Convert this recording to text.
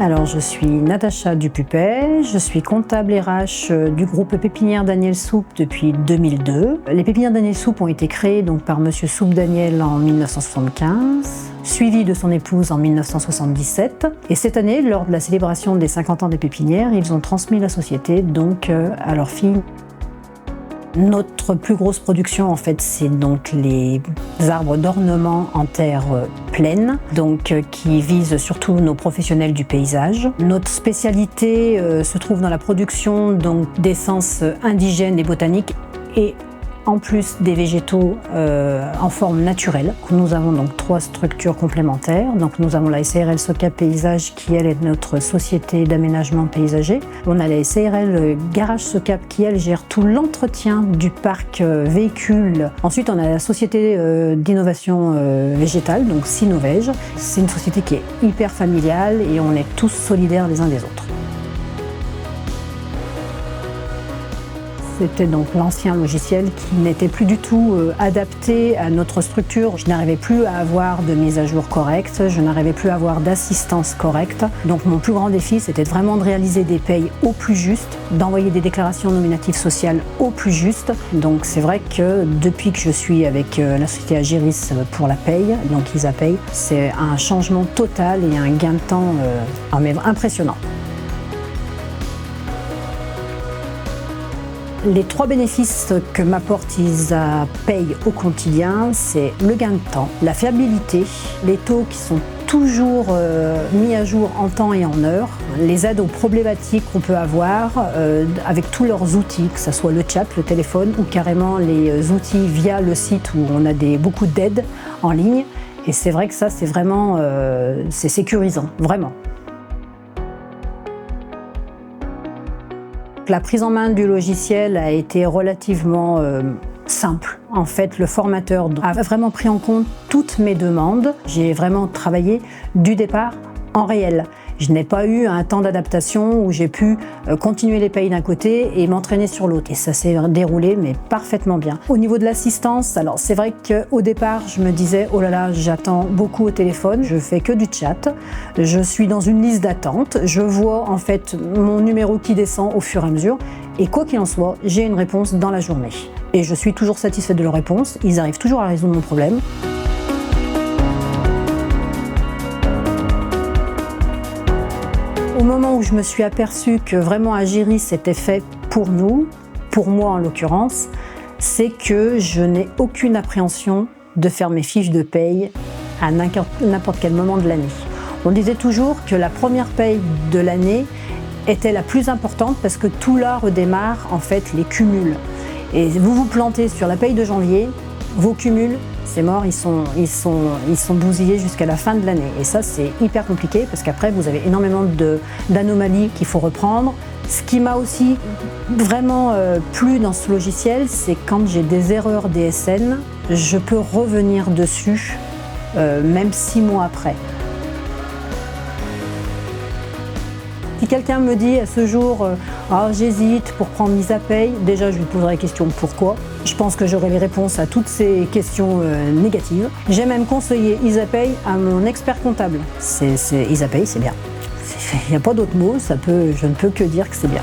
Alors, je suis Natacha Dupupet, je suis comptable RH du groupe Pépinière Daniel Soupe depuis 2002. Les Pépinières Daniel Soupe ont été créées donc, par Monsieur Soupe Daniel en 1975, suivi de son épouse en 1977. Et cette année, lors de la célébration des 50 ans des Pépinières, ils ont transmis la société donc, à leur fille. Notre plus grosse production, en fait, c'est donc les arbres d'ornement en terre pleine, donc qui visent surtout nos professionnels du paysage. Notre spécialité se trouve dans la production donc d'essences indigènes et botaniques et en plus des végétaux en forme naturelle. Nous avons donc 3 structures complémentaires. Donc nous avons la SARL SOCAP Paysage qui elle est notre société d'aménagement paysager. On a la SARL Garage SOCAP qui elle gère tout l'entretien du parc véhicule. Ensuite on a la société d'innovation végétale, donc Sinovège. C'est une société qui est hyper familiale et on est tous solidaires les uns des autres. C'était donc l'ancien logiciel qui n'était plus du tout adapté à notre structure. Je n'arrivais plus à avoir de mise à jour correcte, je n'arrivais plus à avoir d'assistance correcte. Donc mon plus grand défi, c'était vraiment de réaliser des payes au plus juste, d'envoyer des déclarations nominatives sociales au plus juste. Donc c'est vrai que depuis que je suis avec la société Agiris pour la paye, donc Isapaye, c'est un changement total et un gain de temps impressionnant. Les 3 bénéfices que m'apporte Isapaye au quotidien, c'est le gain de temps, la fiabilité, les taux qui sont toujours mis à jour en temps et en heure, les aides aux problématiques qu'on peut avoir avec tous leurs outils, que ce soit le chat, le téléphone ou carrément les outils via le site où on a beaucoup d'aides en ligne. Et c'est vrai que ça, c'est vraiment c'est sécurisant, vraiment. La prise en main du logiciel a été relativement simple. En fait, le formateur a vraiment pris en compte toutes mes demandes. J'ai vraiment travaillé du départ en réel. Je n'ai pas eu un temps d'adaptation où j'ai pu continuer les payes d'un côté et m'entraîner sur l'autre. Et ça s'est déroulé mais parfaitement bien. Au niveau de l'assistance, alors c'est vrai qu'au départ, je me disais « Oh là là, j'attends beaucoup au téléphone, je fais que du chat, je suis dans une liste d'attente, je vois en fait mon numéro qui descend au fur et à mesure et quoi qu'il en soit, j'ai une réponse dans la journée. Et je suis toujours satisfaite de leur réponse, ils arrivent toujours à résoudre mon problème. Au moment où je me suis aperçue que vraiment Agiris était fait pour nous, pour moi en l'occurrence, c'est que je n'ai aucune appréhension de faire mes fiches de paye à n'importe quel moment de l'année. On disait toujours que la première paye de l'année était la plus importante parce que tout là redémarre en fait les cumuls. Et vous vous plantez sur la paye de janvier, vos cumuls, c'est mort, ils sont bousillés jusqu'à la fin de l'année. Et ça, c'est hyper compliqué parce qu'après, vous avez énormément d'anomalies qu'il faut reprendre. Ce qui m'a aussi vraiment plu dans ce logiciel, c'est quand j'ai des erreurs DSN, je peux revenir dessus, même 6 mois après. Si quelqu'un me dit à ce jour j'hésite pour prendre Isapaye, déjà je lui poserai la question pourquoi. Je pense que j'aurai les réponses à toutes ces questions négatives. J'ai même conseillé Isapaye à mon expert comptable. Isapaye, c'est bien. Il n'y a pas d'autre mot, je ne peux que dire que c'est bien.